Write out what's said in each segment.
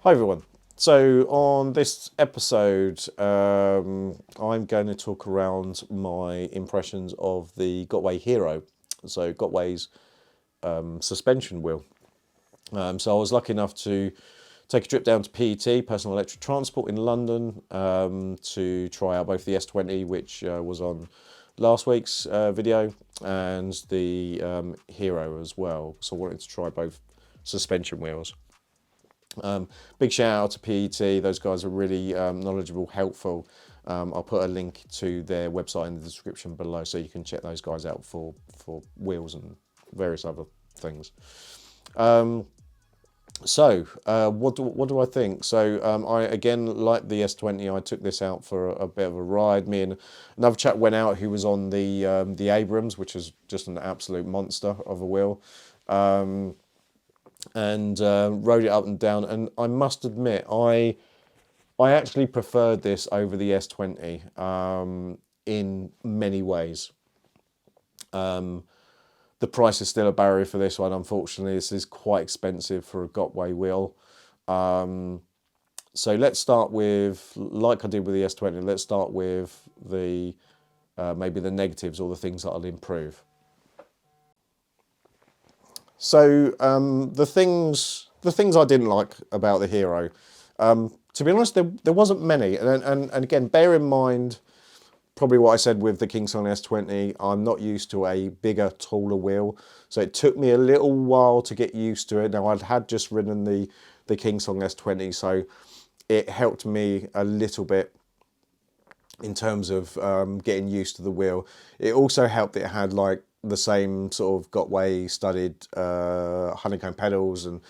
Hi everyone. So on this episode, I'm going to talk around my impressions of the Gotway Hero. So Gotway's suspension wheel. So I was lucky enough to take a trip down to PET, Personal Electric Transport in London, to try out both the S20, which was on last week's video, and the Hero as well. So I wanted to try both suspension wheels. Big shout out to PET, those guys are really knowledgeable, helpful. I'll put a link to their website in the description below so you can check those guys out for wheels and various other things. What do I think? So I, again, like the S20, I took this out for a bit of a ride. Me and another chap went out who was on the Abrams, which is just an absolute monster of a wheel. And rode it up and down, and I must admit I actually preferred this over the S20 in many ways. The price is still a barrier for this one, unfortunately. This is quite expensive for a Gotway wheel. So let's start with, like I did with the S20, let's start with the maybe the negatives or the things that I'll improve. So the things I didn't like about the Hero, to be honest, there wasn't many. And again, bear in mind probably what I said with the Kingston S20. I'm not used to a bigger, taller wheel, so it took me a little while to get used to it. Now I'd had just ridden the Kingston S20, so it helped me a little bit in terms of getting used to the wheel. It also helped that it had like the same sort of Gotway studded honeycomb pedals and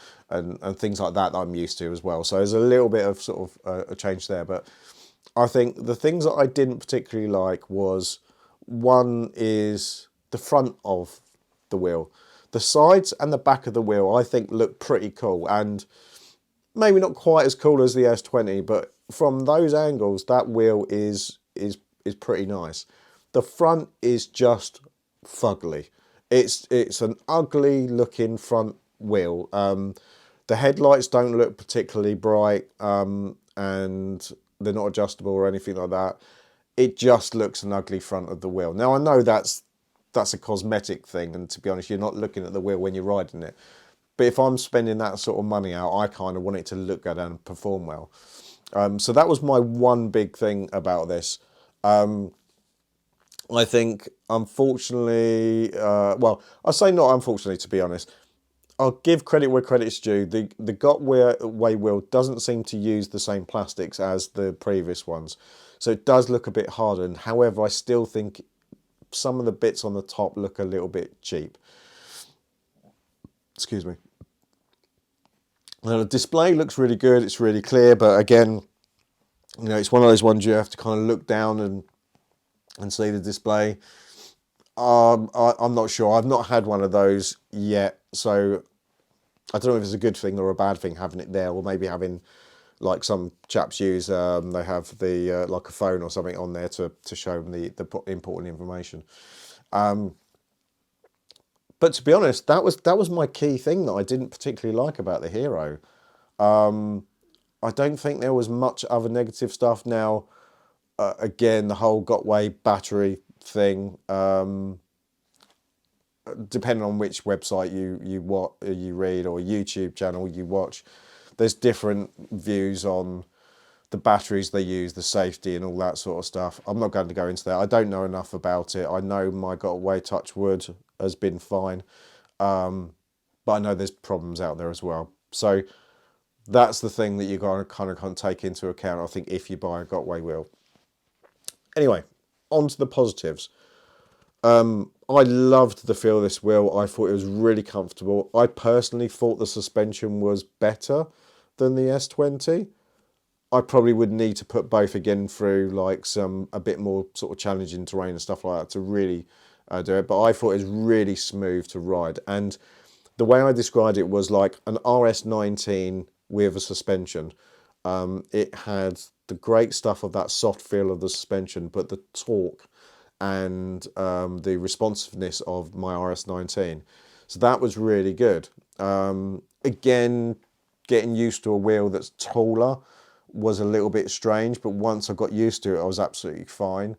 things like that I'm used to as well. So there's a little bit of sort of a change there. But I think the things that I didn't particularly like was, one is the front of the wheel. The sides and the back of the wheel I think look pretty cool, and maybe not quite as cool as the S20, but from those angles that wheel is pretty nice. The front is just fugly. It's an ugly looking front wheel. The headlights don't look particularly bright, and they're not adjustable or anything like that. It just looks an ugly front of the wheel. Now I know that's a cosmetic thing, and to be honest, you're not looking at the wheel when you're riding it. But if I'm spending that sort of money out, I kind of want it to look good and perform well. So that was my one big thing about this. I think, unfortunately, well, I say not unfortunately, to be honest. I'll give credit where credit's due. The Gotway wheel doesn't seem to use the same plastics as the previous ones, so it does look a bit hardened. However, I still think some of the bits on the top look a little bit cheap. Excuse me. Now the display looks really good. It's really clear, but again, you know, it's one of those ones you have to kind of look down and see the display. I'm not sure. I've not had one of those yet, so I don't know if it's a good thing or a bad thing having it there, or maybe having, like some chaps use, they have the like a phone or something on there to show them the important information. But to be honest, that was my key thing that I didn't particularly like about the Hero. I don't think there was much other negative stuff. Now, again, the whole Gotway battery thing, depending on which website you read or YouTube channel you watch, there's different views on the batteries they use, the safety and all that sort of stuff. I'm not going to go into that. I don't know enough about it. I know my Gotway touch wood has been fine, but I know there's problems out there as well. So that's the thing that you got to kind of take into account, I think, if you buy a Gotway wheel. Anyway, on to the positives. I loved the feel of this wheel. I thought it was really comfortable. I personally thought the suspension was better than the S20. I probably would need to put both again through like a bit more sort of challenging terrain and stuff like that to really do it. But I thought it was really smooth to ride. And the way I described it was like an RS19 with a suspension. It had the great stuff of that soft feel of the suspension, but the torque and the responsiveness of my RS19. So that was really good. Again, getting used to a wheel that's taller was a little bit strange, but once I got used to it, I was absolutely fine.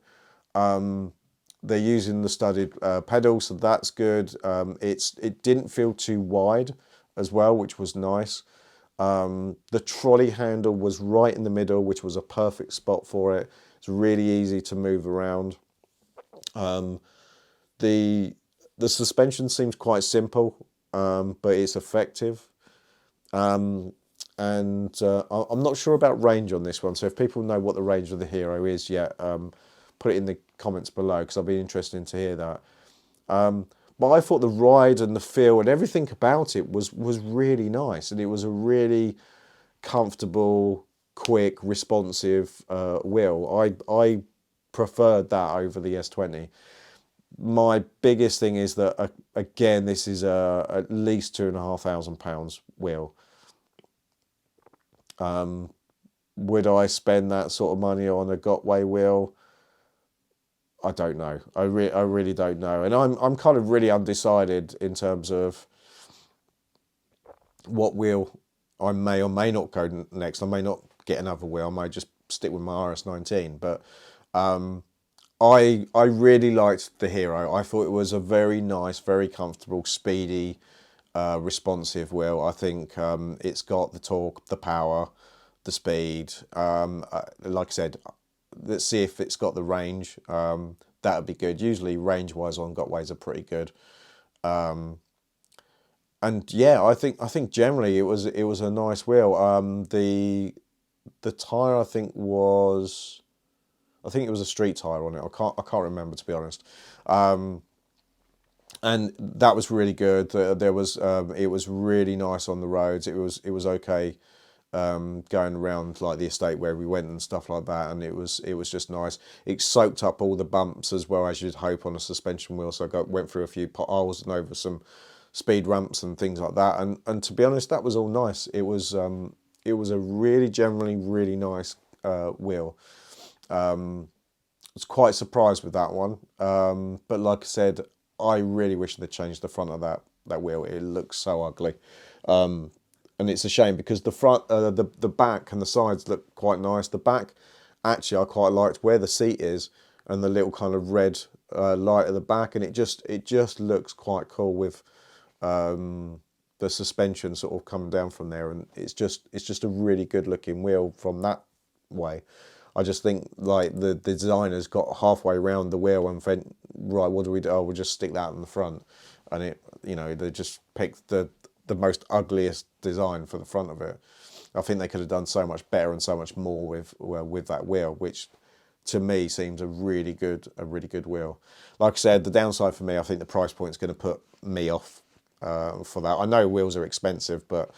They're using the studded pedal, so that's good. It didn't feel too wide as well, which was nice. The trolley handle was right in the middle, which was a perfect spot for it. It's really easy to move around. The suspension seems quite simple, but it's effective. And I'm not sure about range on this one, so if people know what the range of the Hero is yet, put it in the comments below, because I'll be interested to hear that. But I thought the ride and the feel and everything about it was really nice, and it was a really comfortable, quick, responsive wheel. I preferred that over the S20. My biggest thing is that, again, this is at least £2,500 wheel. Would I spend that sort of money on a Gotway wheel? I don't know. I really don't know. And I'm kind of really undecided in terms of what wheel I may or may not go next. I may not get another wheel. I may just stick with my RS19. But I really liked the Hero. I thought it was a very nice, very comfortable, speedy, responsive wheel. I think it's got the torque, the power, the speed. Like I said, let's see if it's got the range. That would be good. Usually range-wise on Gotways are pretty good. And yeah, I think generally it was a nice wheel. The tyre I think it was a street tyre on it. I can't remember, to be honest. And that was really good. It was really nice on the roads. It was okay going around like the estate where we went and stuff like that, and it was just nice. It soaked up all the bumps as well, as you'd hope on a suspension wheel. So I went through a few potholes and over some speed ramps and things like that. And to be honest, that was all nice. It was a really generally really nice wheel. I was quite surprised with that one. But like I said, I really wish they'd changed the front of that wheel. It looks so ugly. And it's a shame because the front, the back and the sides look quite nice. The back, actually, I quite liked where the seat is and the little kind of red light at the back, and it just looks quite cool with the suspension sort of coming down from there, and it's just a really good looking wheel from that way. I just think like the designers got halfway around the wheel and went, right, what do we do? Oh, we'll just stick that in the front, and they just picked the most ugliest design for the front of it. I think they could have done so much better and so much more with that wheel, which to me seems a really good wheel. Like I said, the downside for me, I think the price point is going to put me off for that. I know wheels are expensive, but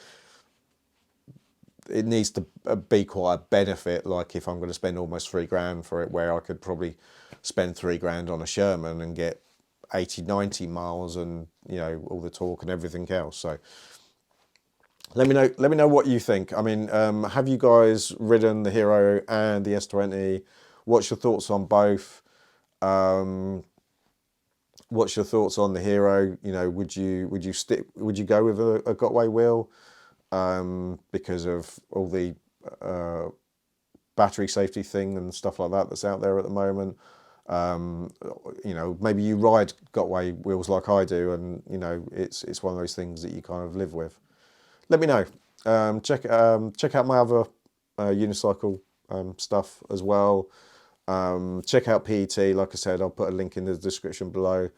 it needs to be quite a benefit. Like if I'm going to spend almost £3,000 for it, where I could probably spend £3,000 on a Sherman and get 80-90 miles and all the torque and everything else. So let me know what you think. I mean, have you guys ridden the Hero and the S20? What's your thoughts on both? What's your thoughts on the Hero? Would you go with a Gotway wheel because of all the battery safety thing and stuff like that that's out there at the moment. You know, maybe you ride Gotway wheels like I do, and you know it's one of those things that you kind of live with. Let me know. Check out my other unicycle stuff as well. Check out PET. Like I said, I'll put a link in the description below.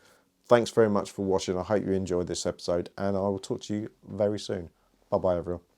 Thanks very much for watching. I hope you enjoyed this episode, and I will talk to you very soon. Bye bye, everyone.